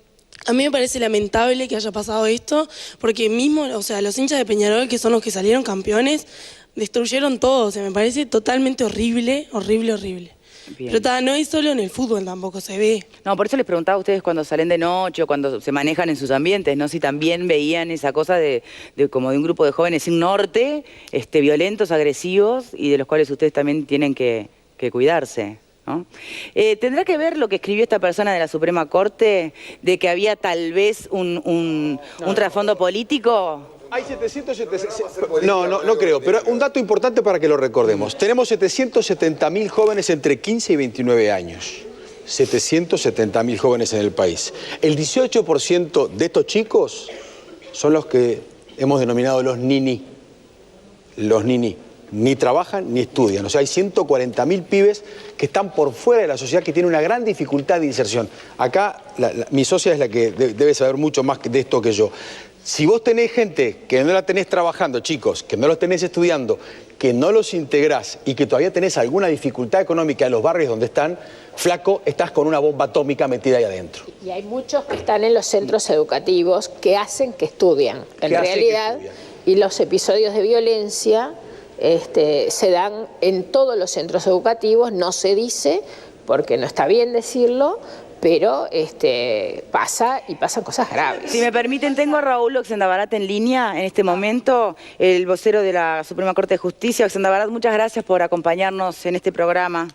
A mí me parece lamentable que haya pasado esto, porque mismo, o sea, los hinchas de Peñarol, que son los que salieron campeones, destruyeron todo. O sea, me parece totalmente horrible, horrible, horrible. Bien. Pero no es solo en el fútbol, tampoco se ve. No, por eso les preguntaba a ustedes cuando salen de noche o cuando se manejan en sus ambientes, ¿no? Si también veían esa cosa de como de un grupo de jóvenes sin norte, violentos, agresivos, y de los cuales ustedes también tienen que cuidarse, ¿no? ¿Tendrá que ver lo que escribió esta persona de la Suprema Corte de que había tal vez un trasfondo político? Hay 700... No creo, pero un dato importante para que lo recordemos. Tenemos 770.000 jóvenes entre 15 y 29 años. 770.000 jóvenes en el país. El 18% de estos chicos son los que hemos denominado los nini. Los nini. Ni trabajan ni estudian. O sea, hay 140.000 pibes que están por fuera de la sociedad, que tienen una gran dificultad de inserción. Acá mi socia es la que debe saber mucho más de esto que yo. Si vos tenés gente que no la tenés trabajando, chicos, que no los tenés estudiando, que no los integrás y que todavía tenés alguna dificultad económica en los barrios donde están, flaco, estás con una bomba atómica metida ahí adentro. Y hay muchos que están en los centros educativos que hacen que estudian. En realidad, y los episodios de violencia se dan en todos los centros educativos, no se dice, porque no está bien decirlo, pero pasa y pasan cosas graves. Si me permiten, tengo a Raúl Oxendabarat en línea en este momento, el vocero de la Suprema Corte de Justicia. Oxendabarat, muchas gracias por acompañarnos en este programa.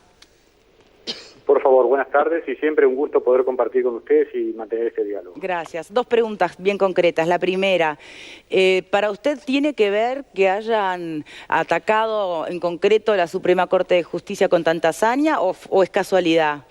Por favor, buenas tardes y siempre un gusto poder compartir con ustedes y mantener este diálogo. Gracias. Dos preguntas bien concretas. La primera, ¿para usted tiene que ver que hayan atacado en concreto la Suprema Corte de Justicia con tanta hazaña o es casualidad?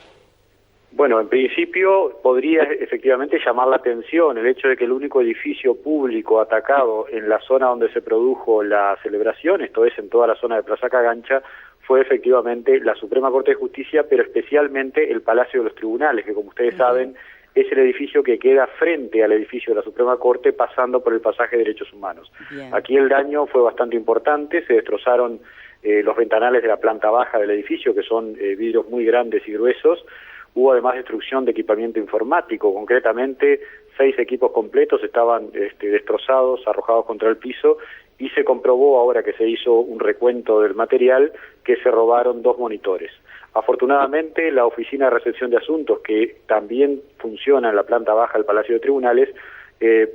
Bueno, en principio podría efectivamente llamar la atención el hecho de que el único edificio público atacado en la zona donde se produjo la celebración, esto es en toda la zona de Plaza Cagancha, fue efectivamente la Suprema Corte de Justicia, pero especialmente el Palacio de los Tribunales, que como ustedes saben es el edificio que queda frente al edificio de la Suprema Corte pasando por el pasaje de Derechos Humanos. Bien. Aquí el daño fue bastante importante, se destrozaron los ventanales de la planta baja del edificio, que son vidrios muy grandes y gruesos. Hubo además destrucción de equipamiento informático, concretamente 6 equipos completos estaban destrozados, arrojados contra el piso, y se comprobó ahora que se hizo un recuento del material que se robaron 2 monitores. Afortunadamente la Oficina de Recepción de Asuntos, que también funciona en la planta baja del Palacio de Tribunales,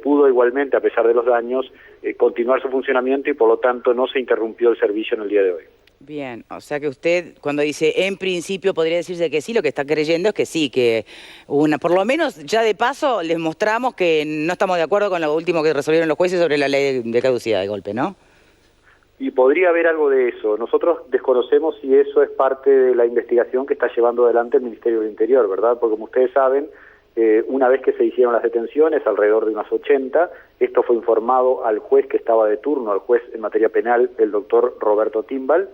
pudo igualmente, a pesar de los daños, continuar su funcionamiento y por lo tanto no se interrumpió el servicio en el día de hoy. Bien, o sea que usted cuando dice en principio podría decirse que sí, lo que está creyendo es que sí, que por lo menos ya de paso les mostramos que no estamos de acuerdo con lo último que resolvieron los jueces sobre la ley de caducidad de golpe, ¿no? Y podría haber algo de eso. Nosotros desconocemos si eso es parte de la investigación que está llevando adelante el Ministerio del Interior, ¿verdad? Porque como ustedes saben, una vez que se hicieron las detenciones, alrededor de unas 80, esto fue informado al juez que estaba de turno, al juez en materia penal, el doctor Roberto Timbal.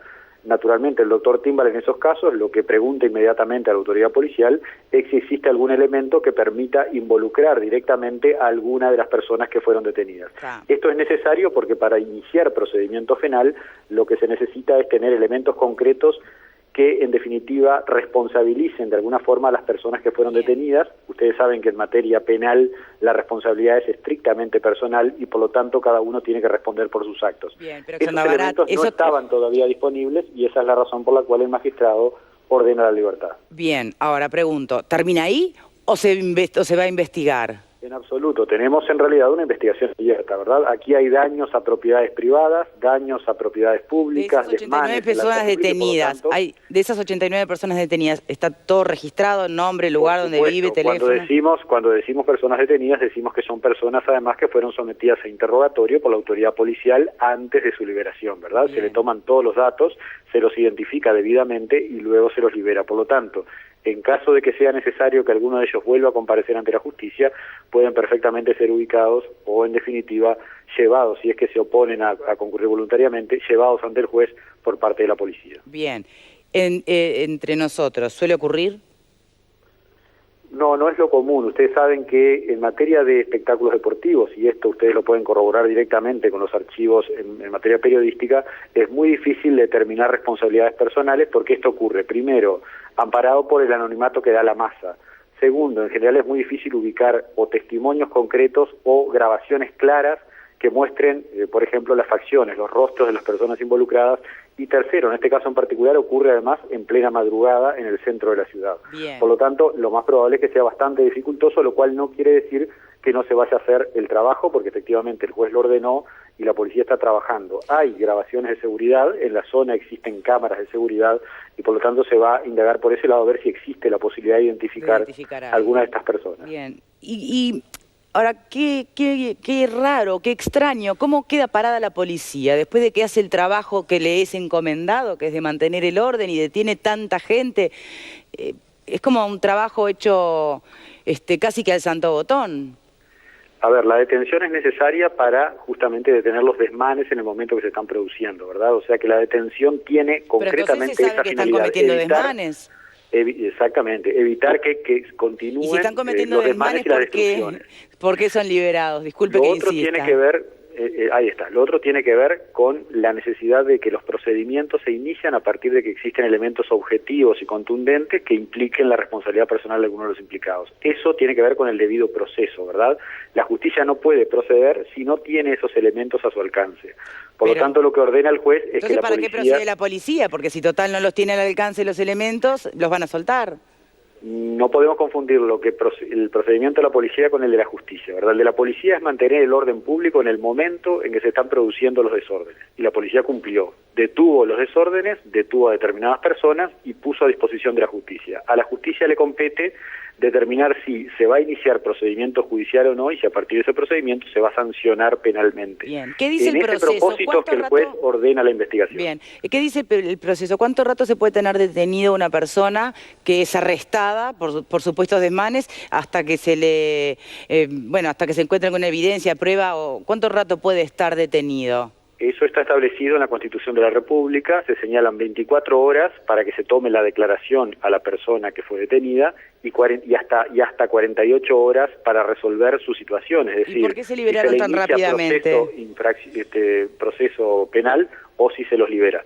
Naturalmente, el doctor Timbal en esos casos lo que pregunta inmediatamente a la autoridad policial es si existe algún elemento que permita involucrar directamente a alguna de las personas que fueron detenidas. Esto es necesario porque para iniciar procedimiento penal lo que se necesita es tener elementos concretos que en definitiva responsabilicen de alguna forma a las personas que fueron detenidas. Ustedes saben que en materia penal la responsabilidad es estrictamente personal y por lo tanto cada uno tiene que responder por sus actos. Bien, pero esos elementos no estaban todavía disponibles y esa es la razón por la cual el magistrado ordena la libertad. Bien, ahora pregunto, ¿termina ahí o se va a investigar? En absoluto, tenemos en realidad una investigación abierta, ¿verdad? Aquí hay daños a propiedades privadas, daños a propiedades públicas, de esas 89 personas detenidas, de esas 89 personas detenidas, ¿está todo registrado, nombre, lugar donde vive, teléfono? Cuando decimos personas detenidas, decimos que son personas además que fueron sometidas a interrogatorio por la autoridad policial antes de su liberación, ¿verdad? Bien. Se le toman todos los datos, se los identifica debidamente y luego se los libera. Por lo tanto, en caso de que sea necesario que alguno de ellos vuelva a comparecer ante la justicia, pueden perfectamente ser ubicados o, en definitiva, llevados, si es que se oponen a concurrir voluntariamente, llevados ante el juez por parte de la policía. Bien. Entre nosotros, ¿suele ocurrir? No, no es lo común. Ustedes saben que en materia de espectáculos deportivos, y esto ustedes lo pueden corroborar directamente con los archivos en materia periodística, es muy difícil determinar responsabilidades personales porque esto ocurre, primero, amparado por el anonimato que da la masa. Segundo, en general es muy difícil ubicar o testimonios concretos o grabaciones claras que muestren, por ejemplo, las facciones, los rostros de las personas involucradas. Y tercero, en este caso en particular, ocurre además en plena madrugada en el centro de la ciudad. Bien. Por lo tanto, lo más probable es que sea bastante dificultoso, lo cual no quiere decir que no se vaya a hacer el trabajo, porque efectivamente el juez lo ordenó y la policía está trabajando. Hay grabaciones de seguridad, en la zona existen cámaras de seguridad y por lo tanto se va a indagar por ese lado a ver si existe la posibilidad de identificar a alguna de estas personas. Bien. Ahora, qué raro, qué extraño, ¿cómo queda parada la policía después de que hace el trabajo que le es encomendado, que es de mantener el orden y detiene tanta gente? Es como un trabajo hecho casi que al santo botón. A ver, la detención es necesaria para justamente detener los desmanes en el momento que se están produciendo, ¿verdad? O sea que la detención tiene concretamente esa finalidad. Pero entonces se sabe que están cometiendo desmanes. Exactamente, evitar que continúen y si están cometiendo los desmanes y las destrucciones. ¿Por qué son liberados? Disculpe que insista. Lo otro tiene que ver, ahí está, lo otro tiene que ver con la necesidad de que los procedimientos se inician a partir de que existen elementos objetivos y contundentes que impliquen la responsabilidad personal de alguno de los implicados. Eso tiene que ver con el debido proceso, ¿verdad? La justicia no puede proceder si no tiene esos elementos a su alcance. Por lo tanto, lo que ordena el juez es que la policía... ¿Para qué procede la policía? Porque si total no los tiene al alcance los elementos, los van a soltar. no podemos confundir el procedimiento de la policía con el de la justicia, ¿verdad? El de la policía es mantener el orden público en el momento en que se están produciendo los desórdenes. Y la policía cumplió. Detuvo los desórdenes, detuvo a determinadas personas y puso a disposición de la justicia. A la justicia le compete determinar si se va a iniciar procedimiento judicial o no, y si a partir de ese procedimiento se va a sancionar penalmente. Bien. ¿Qué dice el proceso? En ese propósito es que el juez ordena la investigación. Bien. ¿Qué dice el proceso? ¿Cuánto rato se puede tener detenido una persona que es arrestada por supuestos desmanes hasta que se le, hasta que se encuentre con evidencia, prueba, o cuánto rato puede estar detenido? Eso está establecido en la Constitución de la República, se señalan 24 horas para que se tome la declaración a la persona que fue detenida y hasta 48 horas para resolver su situación. Es decir, ¿y por qué se liberaron si se tan rápidamente? Proceso penal o si se los libera.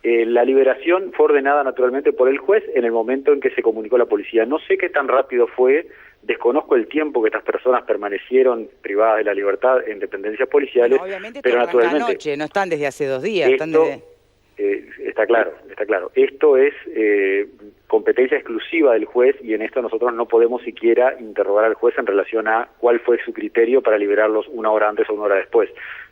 La liberación fue ordenada naturalmente por el juez en el momento en que se comunicó a la policía. No sé qué tan rápido fue, desconozco el tiempo que estas personas permanecieron privadas de la libertad en dependencias policiales, bueno, obviamente pero naturalmente anoche, no están desde hace 2 días. Está claro. Esto es competencia exclusiva del juez y en esto nosotros no podemos siquiera interrogar al juez en relación a cuál fue su criterio para liberarlos 1 hora antes o 1 hora después.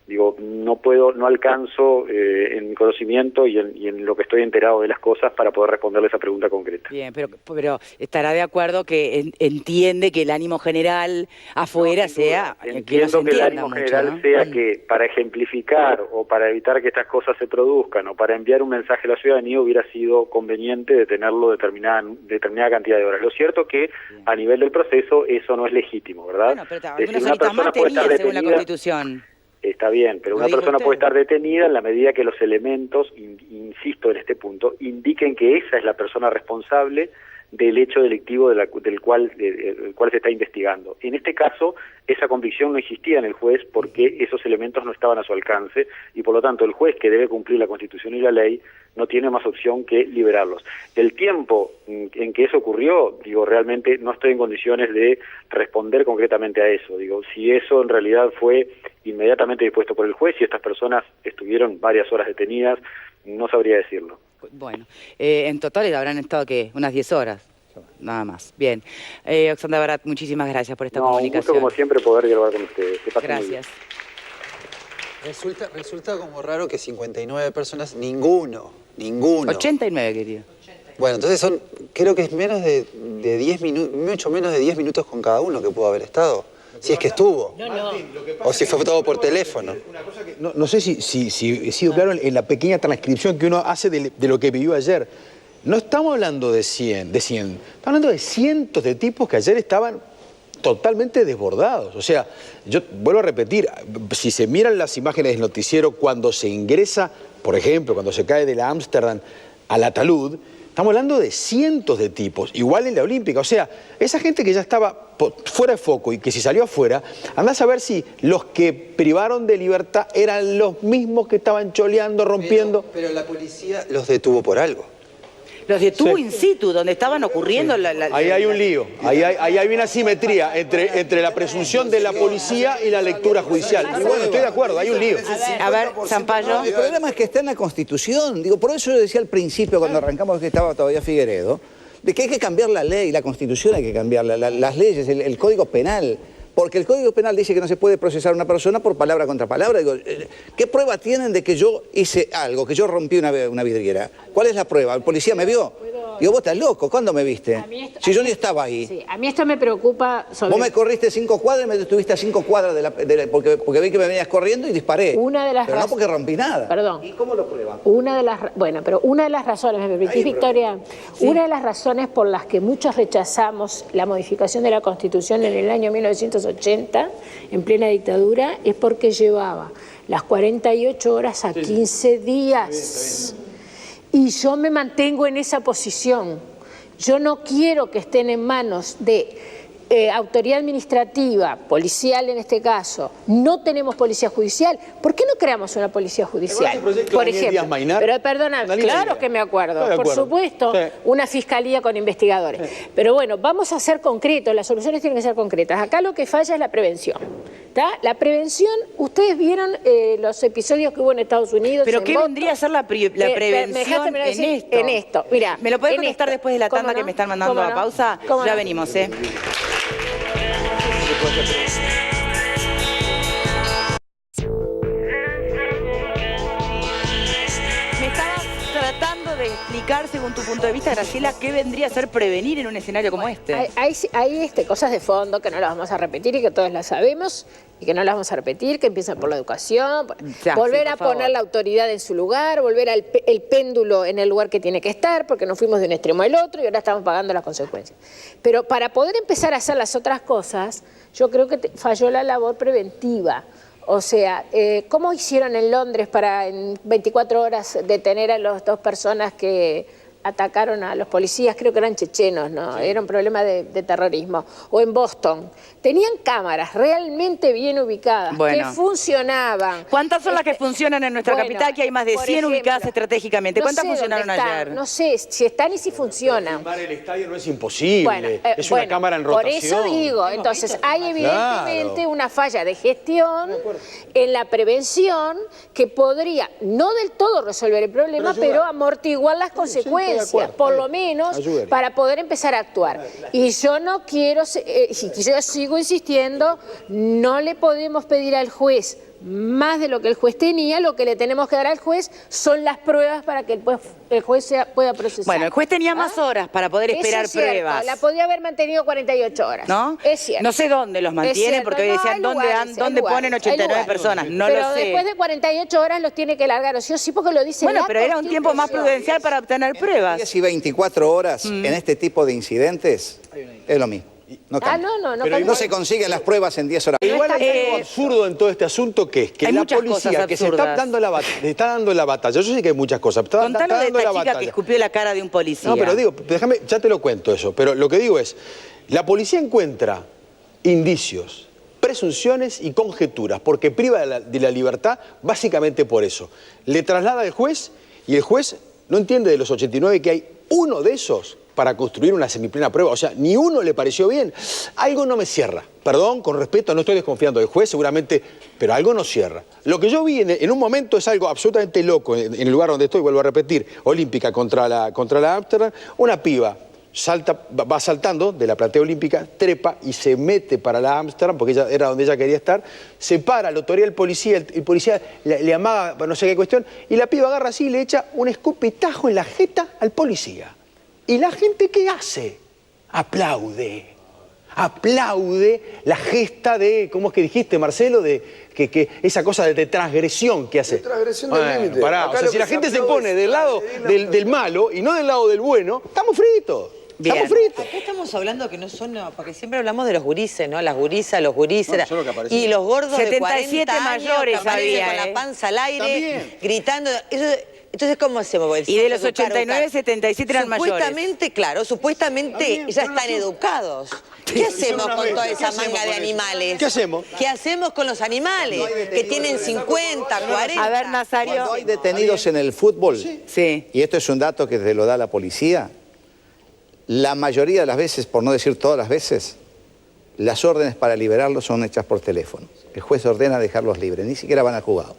Digo, no alcanzo en mi conocimiento y en lo que estoy enterado de las cosas para poder responderle esa pregunta concreta. Bien, pero estará de acuerdo que entiende que el ánimo general afuera sea... Entiendo que el ánimo general sea que para ejemplificar o para evitar que estas cosas se produzcan o para enviar un mensaje a la ciudadanía hubiera sido conveniente detenerlo determinada cantidad de horas. Lo cierto que a nivel del proceso eso no es legítimo, ¿verdad? Bueno, pero algunas horitas más tenía según la Constitución. Está bien, pero una persona puede estar detenida en la medida que los elementos, insisto en este punto, indiquen que esa es la persona responsable del hecho delictivo del cual se está investigando. En este caso, esa convicción no existía en el juez porque esos elementos no estaban a su alcance y por lo tanto el juez, que debe cumplir la Constitución y la ley, no tiene más opción que liberarlos. El tiempo en que eso ocurrió, realmente no estoy en condiciones de responder concretamente a eso. Si eso en realidad fue inmediatamente dispuesto por el juez y estas personas estuvieron varias horas detenidas, no sabría decirlo. Bueno, en total habrán estado, ¿qué? Unas 10 horas, nada más. Bien. Oxandra Barat, muchísimas gracias por esta comunicación. Un gusto como siempre poder dialogar con ustedes. Que pasen gracias. Muy bien. Resulta como raro que 59 personas, ninguno. 89, querido. Bueno, entonces creo que es menos de 10 minutos, mucho menos de 10 minutos con cada uno que pudo haber estado. Si es que estuvo. O si fue todo por teléfono. No sé si he sido claro en la pequeña transcripción que uno hace de lo que vivió ayer. No estamos hablando de 100, estamos hablando de cientos de tipos que ayer estaban totalmente desbordados. O sea, yo vuelvo a repetir, si se miran las imágenes del noticiero cuando se ingresa, por ejemplo, cuando se cae de la Ámsterdam a la Talud, estamos hablando de cientos de tipos, igual en la Olímpica. O sea, esa gente que ya estaba fuera de foco y que si salió afuera, andás a ver si los que privaron de libertad eran los mismos que estaban choleando, rompiendo. Pero la policía los detuvo por algo. Los detuvo in situ, donde estaban ocurriendo Ahí hay un lío, ahí hay una simetría entre la presunción de la policía y la lectura judicial. Y bueno, estoy de acuerdo, hay un lío. A ver, Zampayo. El problema es que está en la Constitución. Por eso yo decía al principio, cuando arrancamos, que estaba todavía Figueredo, de que hay que cambiar la ley, la Constitución hay que cambiarla, las leyes, el Código Penal. Porque el Código Penal dice que no se puede procesar a una persona por palabra contra palabra. ¿Qué prueba tienen de que yo hice algo, que yo rompí una vidriera? ¿Cuál es la prueba? ¿El policía me vio? Digo, vos estás loco, ¿cuándo me viste? Si yo ni estaba ahí. Sí, a mí esto me preocupa sobre... Vos me corriste 5 cuadras y me detuviste a 5 cuadras porque vi que me venías corriendo y disparé. Pero no porque rompí nada. Perdón. ¿Y cómo lo prueban? Una de las razones, ¿me permitís, Victoria? Sí. Una de las razones por las que muchos rechazamos la modificación de la Constitución en el año 1980, en plena dictadura, es porque llevaba las 48 horas a 15 días. Y yo me mantengo en esa posición. Yo no quiero que estén en manos de autoridad administrativa, policial en este caso. No tenemos policía judicial. ¿Por qué no creamos una policía judicial? Por ejemplo. Pero perdona, claro que me acuerdo. Por supuesto, una fiscalía con investigadores. Pero bueno, vamos a ser concretos. Las soluciones tienen que ser concretas. Acá lo que falla es la prevención. La prevención, ustedes vieron los episodios que hubo en Estados Unidos. ¿Pero qué vendría a ser la prevención en esto? Mira, ¿me lo podés contestar después de la tanda que me están mandando a pausa? Ya venimos, Tratando de explicar, según tu punto de vista, Graciela, qué vendría a ser prevenir en un escenario como este. Hay cosas de fondo que no las vamos a repetir y que todos las sabemos y que no las vamos a repetir, que empiezan por la educación, volver a poner la autoridad en su lugar, volver el péndulo en el lugar que tiene que estar, porque nos fuimos de un extremo al otro y ahora estamos pagando las consecuencias. Pero para poder empezar a hacer las otras cosas, yo creo que falló la labor preventiva. O sea, ¿cómo hicieron en Londres para en 24 horas detener a las 2 personas que atacaron a los policías? Creo que eran chechenos, ¿no? Sí. Era un problema de terrorismo. O en Boston. Tenían cámaras realmente bien ubicadas, que funcionaban. ¿Cuántas son las que funcionan en nuestra capital? Que hay más de 100 ubicadas estratégicamente. ¿Cuántas funcionaron ayer? No sé si están y si funcionan. Filmar el estadio no es imposible. Es una cámara en rotación. Por eso digo, entonces hay evidentemente una falla de gestión en la prevención que podría, no del todo resolver el problema, pero amortiguar las consecuencias, por lo menos, para poder empezar a actuar. Y yo no quiero, yo sigo insistiendo, no le podemos pedir al juez más de lo que el juez tenía, lo que le tenemos que dar al juez son las pruebas para que el juez pueda procesar. Bueno, el juez tenía más horas para poder esperar pruebas. La podía haber mantenido 48 horas. ¿No? Es cierto. No sé dónde los mantienen, porque hoy decían dónde ponen 89 personas. No lo sé. Pero después de 48 horas los tiene que largar, o sí porque lo dice. Bueno, pero era un tiempo más prudencial para obtener pruebas. 10 y 24 horas en este tipo de incidentes es lo mismo. No se consiguen las pruebas en 10 horas. Igual hay algo absurdo en todo este asunto, que es que la policía que se está dando la batalla, yo sé que hay muchas cosas, contalo de esta chica que escupió la cara de un policía. No, pero digo, déjame, ya te lo cuento eso, pero lo que digo es, la policía encuentra indicios, presunciones y conjeturas, porque priva de la libertad básicamente por eso. Le traslada al juez y el juez no entiende de los 89 que hay uno de esos para construir una semiplena prueba. O sea, ni uno le pareció bien. Algo no me cierra. Perdón, con respeto, no estoy desconfiando del juez, seguramente, pero algo no cierra. Lo que yo vi en un momento es algo absolutamente loco. En el lugar donde estoy, vuelvo a repetir, Olímpica contra la Ámsterdam, una piba va saltando de la platea olímpica, trepa y se mete para la Ámsterdam, porque ella era donde ella quería estar, se para, lo torea el policía, el policía le amaga no sé qué cuestión, y la piba agarra así y le echa un escupitajo en la jeta al policía. ¿Y la gente qué hace? Aplaude. Aplaude la gesta de, ¿cómo es que dijiste, Marcelo? De que esa cosa de transgresión que hace. De transgresión del límite. O sea, si la gente se pone del lado del malo y no del lado del bueno, estamos fritos. Bien. Estamos fritos. Acá estamos hablando que no son, porque siempre hablamos de los gurises, ¿no? Las gurisas, los gurises. Y los gordos de 40 mayores años que con la panza al aire, gritando. Entonces, ¿cómo hacemos? Y de los 89, 77 eran mayores. Supuestamente, claro, supuestamente ya están educados. ¿Qué hacemos con toda esa manga de animales? ¿Qué hacemos? ¿Qué hacemos con los animales? Que tienen 50, 40. A ver, Nazario. Cuando hay detenidos en el fútbol, y esto es un dato que te lo da la policía, la mayoría de las veces, por no decir todas las veces, las órdenes para liberarlos son hechas por teléfono. El juez ordena dejarlos libres, ni siquiera van al juzgado.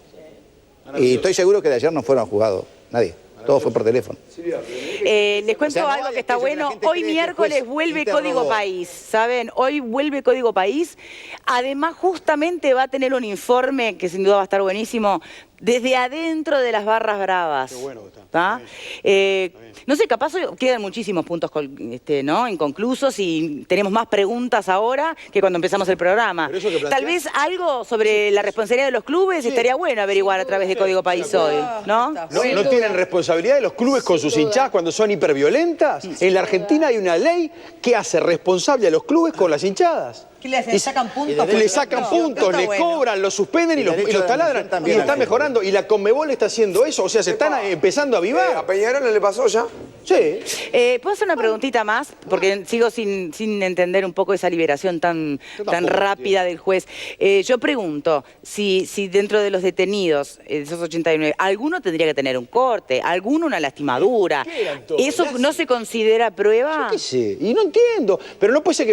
Y estoy seguro que de ayer no fueron al juzgado, nadie. Todo fue por teléfono. Les cuento algo que está bueno. Hoy miércoles vuelve Código País, ¿saben? Hoy vuelve Código País. Además, justamente va a tener un informe que sin duda va a estar buenísimo desde adentro de las barras bravas. Qué bueno que está. No sé, capaz quedan muchísimos puntos ¿no? inconclusos y tenemos más preguntas ahora que cuando empezamos el programa. Tal vez algo sobre la responsabilidad de los clubes estaría bueno averiguar a través de Código País hoy, ¿no? ¿No tienen responsabilidad de los clubes con sus hinchadas cuando son hiperviolentas? En la Argentina hay una ley que hace responsable a los clubes con las hinchadas. ¿Qué le hacen? ¿Le sacan puntos? Le sacan puntos, le cobran, los suspenden y los taladran. Y están mejorando. Y la Conmebol está haciendo eso. O sea, se están empezando a avivar. ¿A Peñarol le pasó ya? Sí. ¿Puedo hacer una preguntita más? Porque sigo sin entender un poco esa liberación tan rápida del juez. Yo pregunto, si dentro de los detenidos, esos 89, alguno tendría que tener un corte, alguno una lastimadura. ¿Eso no se considera prueba? Yo qué sé, y no entiendo. Pero no puede ser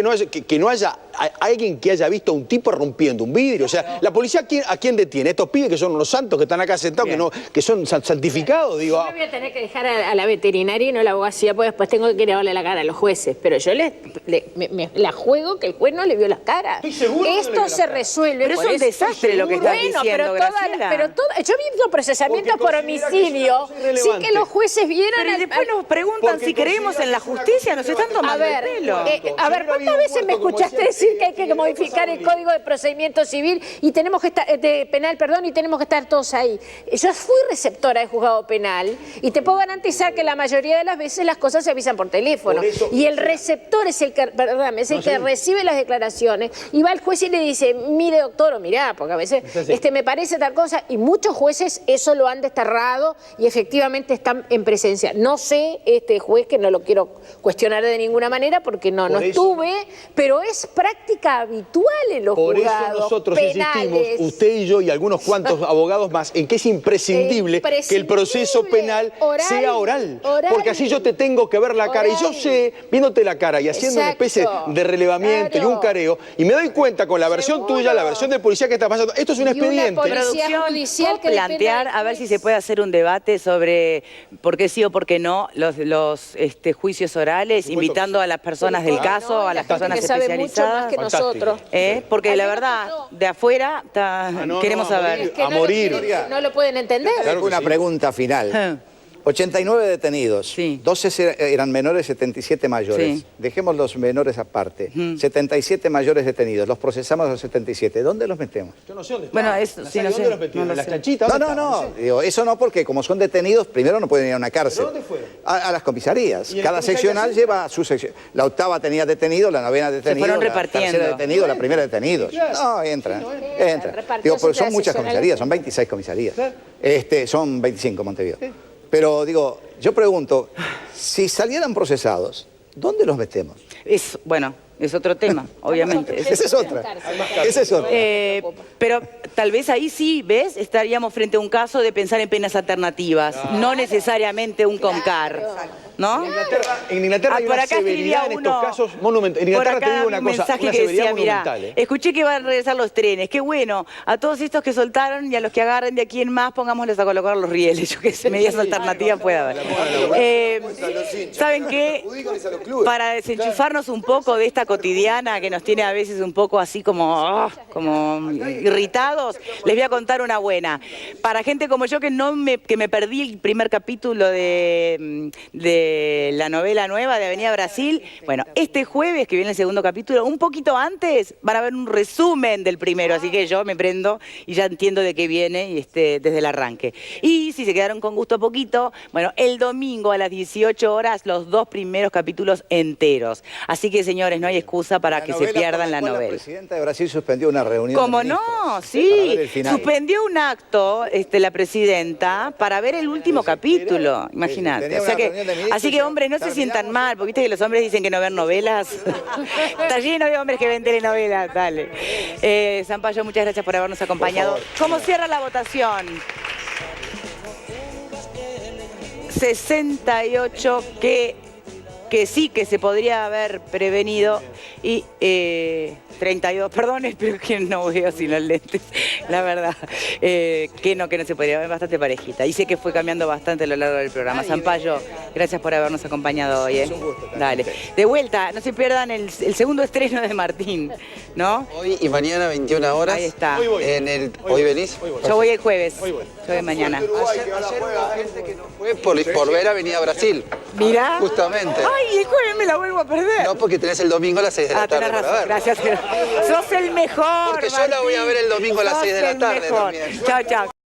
que no haya alguien que haya visto a un tipo rompiendo un vidrio. O sea, la policía, ¿a quién detiene? Estos pibes que son unos santos que están acá sentados, que son santificados, digo. Yo me voy a tener que dejar a la veterinaria y no la abogacía, porque después tengo que lavarle la cara a los jueces. Pero yo la juego que el juez no le vio la cara. Esto se resuelve. Pero es un desastre lo que estás diciendo, Graciela. Yo vi los procesamientos por homicidio sin que los jueces vieran. Pero después nos preguntan si creemos en la justicia, nos están tomando el pelo. A ver, ¿cuántas veces me escuchaste decir que hay que modificar el Código de Procedimiento Civil y tenemos que estar, penal, perdón, y tenemos que estar todos ahí? Yo fui receptora de juzgado penal y te puedo garantizar que la mayoría de las veces las cosas se avisan por teléfono. Y el receptor es el que, que recibe las declaraciones y va al juez y le dice, mire doctor, o mirá, porque a veces me parece tal cosa, y muchos jueces eso lo han desterrado y efectivamente están en presencia. No sé este juez, que no lo quiero cuestionar de ninguna manera porque no estuve, pero es práctica habitual en los juzgados penales. Por eso nosotros insistimos, usted y yo y algunos cuantos abogados más, en que es imprescindible que el proceso penal sea oral. Porque así yo te tengo que ver la cara. Y yo sé, viéndote la cara y haciendo una especie de relevamiento y un careo, y me doy cuenta con la versión tuya, la versión del policía que está pasando, esto es un expediente. ¿Puedo plantear a ver si se puede hacer un debate sobre por qué sí o por qué no los juicios orales, invitando a las personas del caso, a las personas especializadas? Que nosotros. Porque la verdad, de afuera queremos saber. A morir. No lo pueden entender. Una pregunta final. 89 detenidos, 12 eran menores, 77 mayores. Dejemos los menores aparte. 77 mayores detenidos, los procesamos a los 77. ¿Dónde los metemos? Yo no sé dónde Bueno, eso sí, no sé. ¿Dónde los metieron? ¿En las canchitas? No. Digo, eso no, porque como son detenidos, primero no pueden ir a una cárcel. ¿Pero dónde fueron? A las comisarías. Cada seccional lleva su sección. La octava tenía detenidos, la novena detenidos, fueron repartiendo. La tercera detenidos, la primera detenidos. No, entran. Digo, porque son muchas comisarías, son 26 comisarías. Son 25 en Montevideo. Pero digo, yo pregunto, si salieran procesados, ¿dónde los metemos? Es otro tema, obviamente. Esa es otra. Pero tal vez ahí sí, ¿ves? Estaríamos frente a un caso de pensar en penas alternativas, no necesariamente un CONCAR. ¿No? En Inglaterra hay una severidad en estos casos monumentales. En Inglaterra te digo una cosa, una severidad monumental. Escuché que van a regresar los trenes, qué bueno. A todos estos que soltaron y a los que agarren de aquí en más, pongámosles a colocar los rieles. Yo qué sé, medidas alternativas puede haber. ¿Saben qué? Para desenchufarnos un poco de esta cotidiana que nos tiene a veces un poco así como irritados, les voy a contar una buena. Para gente como yo que me perdí el primer capítulo de la novela nueva de Avenida Brasil, bueno, este jueves que viene el segundo capítulo, un poquito antes van a ver un resumen del primero, así que yo me prendo y ya entiendo de qué viene desde el arranque. Y si se quedaron con gusto a poquito, bueno, el domingo a las 18 horas los 2 primeros capítulos enteros. Así que señores, no hay excusa para que se pierdan la novela. La presidenta de Brasil suspendió una reunión. ¿Cómo no? Sí, suspendió un acto la presidenta para ver el último capítulo, imagínate. O sea así que hombres, no se sientan mal, porque viste que los hombres dicen que no ven novelas. Está lleno de hombres que ven telenovelas, dale. Zampayo, muchas gracias por habernos acompañado. ¿Cómo cierra la votación? 68 que sí, que se podría haber prevenido, y 32, perdón, pero que no veo sin los lentes, la verdad, que no se podría ver, bastante parejita. Y sé que fue cambiando bastante a lo largo del programa. Zampayo, gracias por habernos acompañado hoy. Es un gusto. Dale. De vuelta, no se pierdan el segundo estreno de Martín, ¿no? Hoy y mañana, 21 horas. Ahí está. ¿Hoy venís? Yo voy el jueves. Yo voy mañana. Ayer hubo gente que no fue por ver Avenida Brasil. Mirá. Justamente. Ay, el jueves me la vuelvo a perder. No, porque tenés el domingo a las 6 de la tarde. Tenés razón, para ver. gracias. Sos el mejor, Porque yo la voy a ver el domingo a las 6 de la tarde también. Chao, chao.